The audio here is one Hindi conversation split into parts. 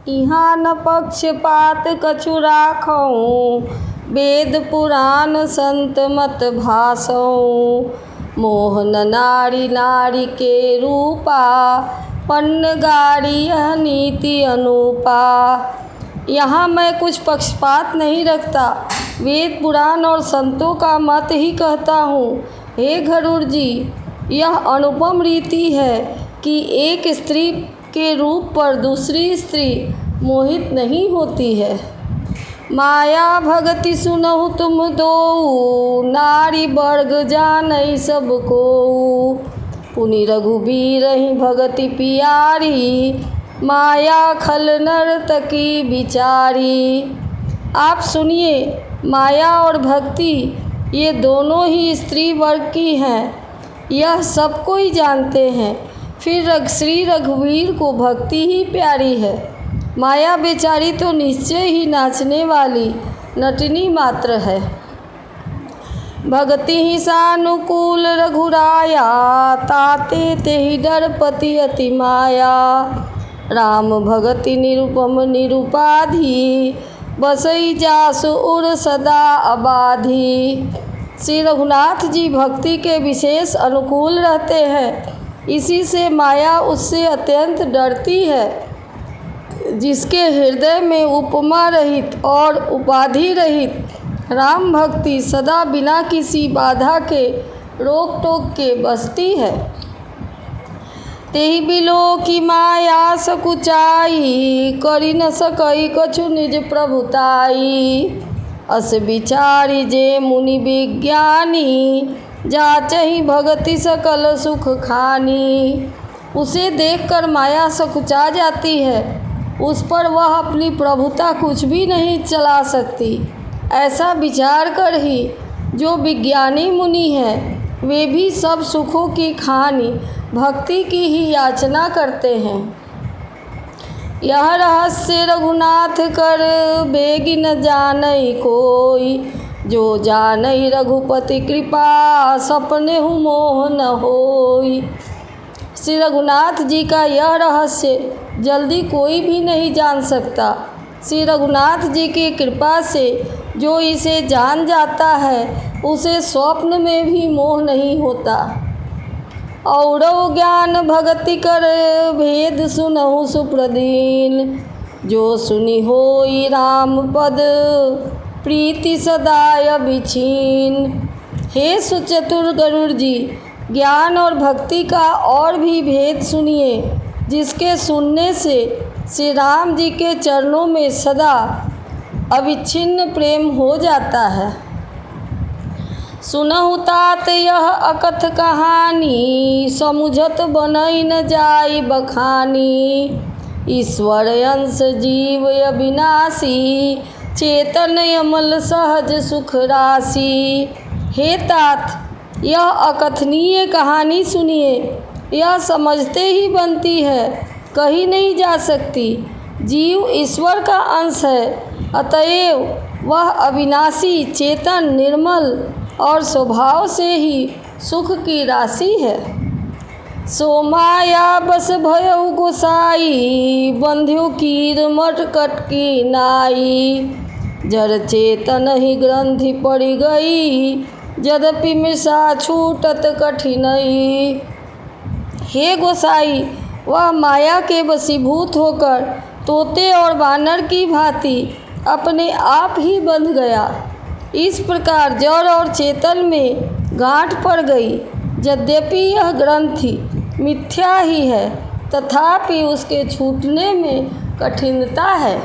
इहाँ न पक्षपात कछु राखौं, वेद पुराण संत मत भासौं। मोह न नारी नारी के रूपा, पन्न गारी यह नीति अनुपा। यहाँ मैं कुछ पक्षपात नहीं रखता, वेद पुराण और संतों का मत ही कहता हूँ। हे गरुड़ जी, यह अनुपम रीति है कि एक स्त्री के रूप पर दूसरी स्त्री मोहित नहीं होती है। माया भगति सुनहु तुम दोऊ, नारी वर्ग जानई सब कोऊ। पुनि रघुबीर ही भगति पियारी, माया खल नर्तकी बिचारी। आप सुनिए, माया और भक्ति ये दोनों ही स्त्री वर्ग की हैं, यह सब कोई जानते हैं। फिर श्री रघुवीर को भक्ति ही प्यारी है। माया बेचारी तो निश्चय ही नाचने वाली नटनी मात्र है। भगति ही सानुकूल रघुराया, ताते तेहि डरपति अति माया। राम भगति निरुपम निरुपाधि, बसई जासु उर सदा अबाधी। श्री रघुनाथ जी भक्ति के विशेष अनुकूल रहते हैं, इसी से माया उससे अत्यंत डरती है। जिसके हृदय में उपमा रहित और उपाधि रहित राम भक्ति सदा बिना किसी बाधा के रोक टोक के बसती है। तेहि बिलो की माया सकुचाई, करि न सकई कछु निज प्रभुताई। अस विचारी जे मुनि विज्ञानी, जाचहि भगति सकल सुख खानी। उसे देखकर माया सकुचा जाती है, उस पर वह अपनी प्रभुता कुछ भी नहीं चला सकती। ऐसा विचार कर ही जो विज्ञानी मुनि हैं, वे भी सब सुखों की खानी भक्ति की ही याचना करते हैं। यह रहस्य रघुनाथ कर, बेगी न जानई कोई। जो जानई रघुपति कृपा, सपने हूँ मोह न होई। श्री रघुनाथ जी का यह रहस्य जल्दी कोई भी नहीं जान सकता। श्री रघुनाथ जी की कृपा से जो इसे जान जाता है, उसे स्वप्न में भी मोह नहीं होता। औरव ज्ञान भगति कर, भेद सुनहु सुप्रदीन। जो सुनि होई राम पद, प्रीति सदाय बिछीन। हे सुचतुर गरुड़ जी, ज्ञान और भक्ति का और भी भेद सुनिए, जिसके सुनने से श्री राम जी के चरणों में सदा अविच्छिन्न प्रेम हो जाता है। सुनहु तात यह अकथ कहानी, समुझत बनई न जाई बखानी। ईश्वर अंश जीव अविनाशी, चेतन अमल सहज सुख राशि। हे तात, यह अकथनीय कहानी सुनिए, यह समझते ही बनती है, कही नहीं जा सकती। जीव ईश्वर का अंश है, अतएव वह अविनाशी, चेतन, निर्मल और स्वभाव से ही सुख की राशि है। सो माया बस भयउ गोसाई, बंध्यो कीर मटकट की नाई। जड़ चेतन ही ग्रंथि पड़ी गई, यद्यपि मिसा छूटत कठिनई। हे गोसाई, वह माया के वशीभूत होकर तोते और वानर की भांति अपने आप ही बंध गया। इस प्रकार जड़ और चेतन में गांठ पड़ गई। यद्यपि यह ग्रंथि मिथ्या ही है, तथापि उसके छूटने में कठिनता है।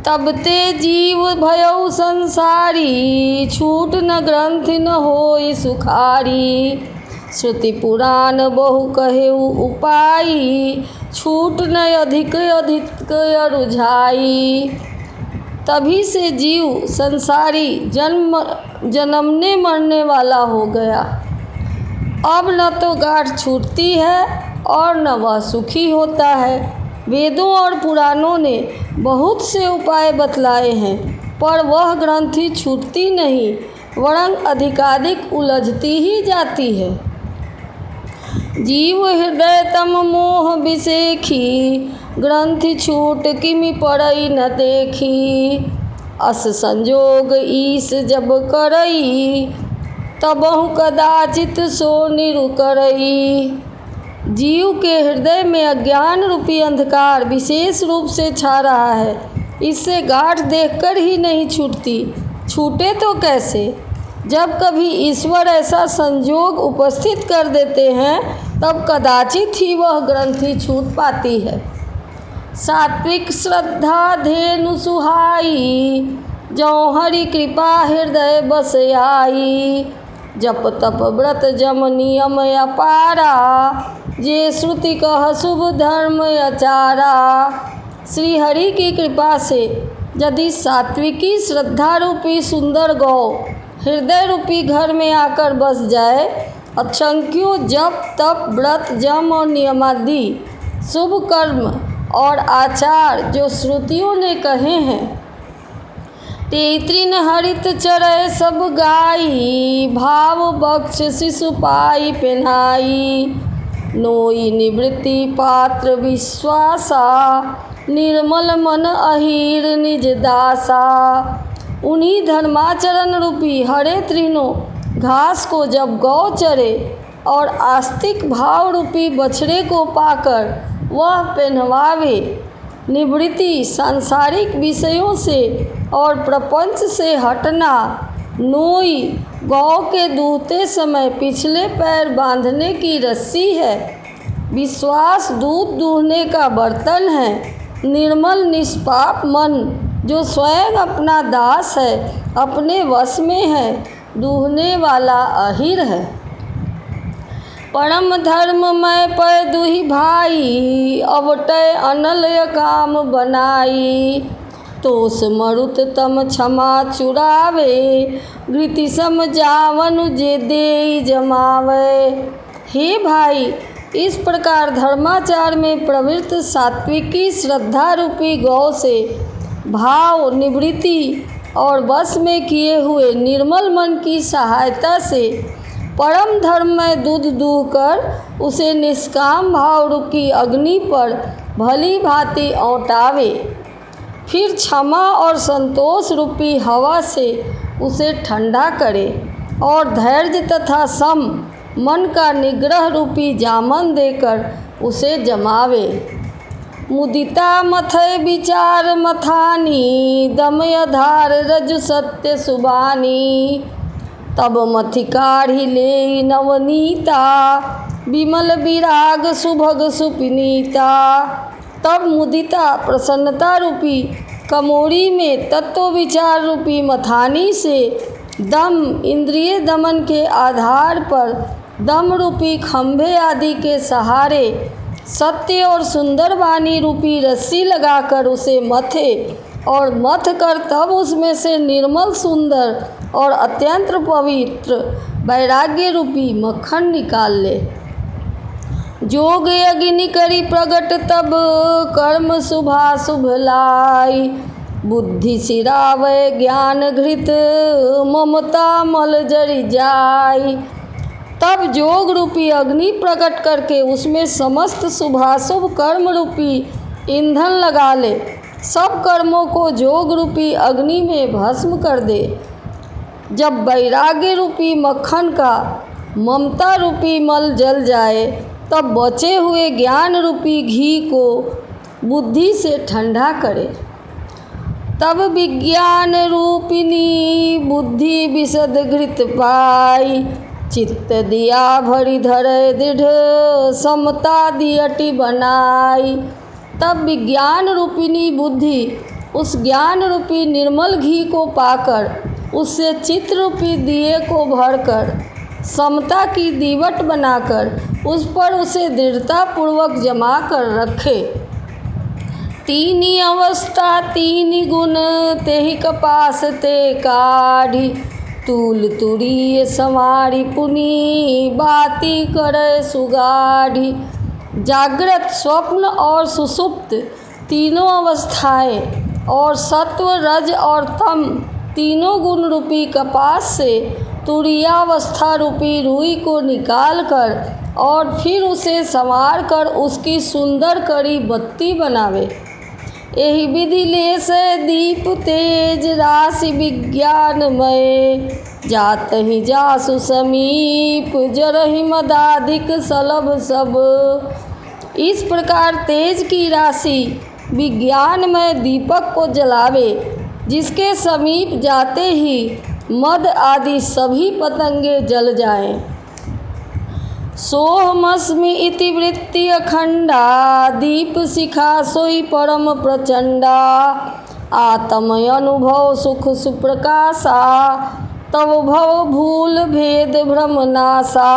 तब ते जीव भयउ संसारी, छूट न ग्रंथि न होई सुखारी। श्रुति पुराण बहु कहेउ उपाई, छूट न अधिक अधिक रुझाई। तभी से जीव संसारी जन्मने मरने वाला हो गया। अब न तो गांठ छूटती है और न वह सुखी होता है। वेदों और पुराणों ने बहुत से उपाय बतलाए हैं, पर वह ग्रंथि छूटती नहीं, वरन अधिकाधिक उलझती ही जाती है। जीव हृदय तम मोह बिसेखी, ग्रंथि छूट किमि पड़ई न देखी। अस संजोग ईश जब करई, तबहु कदाचित सो निरु करई। जीव के हृदय में अज्ञान रूपी अंधकार विशेष रूप से छा रहा है। इससे गांठ देखकर ही नहीं छूटती, छूटे तो कैसे? जब कभी ईश्वर ऐसा संजोग उपस्थित कर देते हैं, तब कदाचित ही वह ग्रंथि छूट पाती है। सात्विक श्रद्धा धेनु सुहाई, जौ हरि कृपा हृदय बस आई। जप तप व्रत जम नियम अपारा, जे श्रुति कह शुभ धर्म आचारा। श्री हरि की कृपा से यदि सात्विकी श्रद्धा रूपी सुंदर गौ हृदय रूपी घर में आकर बस जाए, असंख्यों जप तप व्रत जम और नियमादि शुभ कर्म और आचार जो श्रुतियों ने कहे हैं, तेतृन हरित चरय सब गाई। भाव बक्ष शिशु पाई पेनाई, नोई निवृत्ति पात्र विश्वासा। निर्मल मन अहीर निज दासा। उन्हीं धर्माचरण रूपी हरे तृणों घास को जब गौ चरे और आस्तिक भाव रूपी बछड़े को पाकर वह पहनवावे, निवृत्ति सांसारिक विषयों से और प्रपंच से हटना, नोई गौ के दूहते समय पिछले पैर बांधने की रस्सी है, विश्वास दूध दूहने का बर्तन है, निर्मल निष्पाप मन जो स्वयं अपना दास है, अपने वश में है, दूहने वाला अहिर है। परम धर्म मैं पै दुहि भाई, अवटय अनलय काम बनाई। तोष मरुत तम क्षमा चुरावे, घृति सम जावन जे देई जमावे। हे भाई, इस प्रकार धर्माचार में प्रवृत्त सात्विकी श्रद्धा रूपी गौ से भाव निवृत्ति और वश में किए हुए निर्मल मन की सहायता से परम धर्म में दूध दूह कर उसे निष्काम भाव रूपी अग्नि पर भली भांति औंटावे, फिर क्षमा और संतोष रूपी हवा से उसे ठंडा करे और धैर्य तथा सम मन का निग्रह रूपी जामन देकर उसे जमावे। मुदिता मथय विचार मथानी, दमय धार रज सत्य सुबानी। तब मथि काढ़ी ले नवनीता, विमल विराग सुभग सुपनीता। तब मुदिता प्रसन्नता रूपी कमोरी में तत्व विचार रूपी मथानी से दम इंद्रिय दमन के आधार पर दम रूपी खंभे आदि के सहारे सत्य और सुंदर वाणी रूपी रस्सी लगाकर उसे मथे और मथ कर तब उसमें से निर्मल सुंदर और अत्यंत पवित्र वैराग्य रूपी मक्खन निकाल ले। जोग अग्नि करी प्रगट तब कर्म शुभाशुभ लाई। बुद्धि सिरावय ज्ञान घृत ममता मल जरि जाय। तब जोग रूपी अग्नि प्रकट करके उसमें समस्त शुभाशुभ कर्म रूपी ईंधन लगा ले। सब कर्मों को जोग रूपी अग्नि में भस्म कर दे। जब वैराग्य रूपी मक्खन का ममता रूपी मल जल जाए, तब बचे हुए ज्ञान रूपी घी को बुद्धि से ठंडा करे। तब विज्ञान रूपिणी बुद्धि विशद घृत पाई। चित्त दिया भरी धरे दृढ़ समता दियटी बनाई। तब विज्ञान रूपिणी बुद्धि उस ज्ञान रूपी निर्मल घी को पाकर उससे चित्त रूपी दिए को भरकर समता की दीवट बनाकर उस पर उसे दृढ़ता पूर्वक जमा कर रखे। तीनी अवस्था तीनी गुण तेहि कपास ते काढ़ी। तूल तुरीय संवारी पुनी बाती करे सुगाढ़ी। जागृत स्वप्न और सुषुप्त तीनों अवस्थाएं और सत्व रज और तम तीनों गुण रूपी कपास से तुरीयावस्था रूपी रुई को निकालकर और फिर उसे संवार कर उसकी सुंदर कड़ी बत्ती बनावे। यही विधि ले से दीप तेज राशि विज्ञानमय, जात ही जासु समीप जरहि मदाधिक सलभ सब। इस प्रकार तेज की राशि विज्ञानमय दीपक को जलावे, जिसके समीप जाते ही मद आदि सभी पतंगे जल जाएं। सोहमस्मि इति वृत्ति अखंडा, दीप शिखा सोई परम प्रचंडा। आत्म अनुभव सुख सुप्रकाशा, तव भव भूल भेद भ्रम नाशा।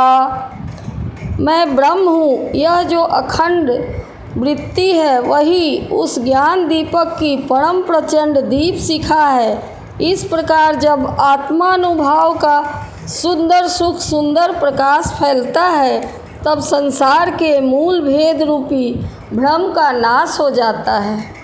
मैं ब्रह्म हूँ, यह जो अखंड वृत्ति है वही उस ज्ञान दीपक की परम प्रचंड दीप शिखा है। इस प्रकार जब आत्मानुभाव का सुंदर सुख सुंदर प्रकाश फैलता है, तब संसार के मूल भेद रूपी भ्रम का नाश हो जाता है।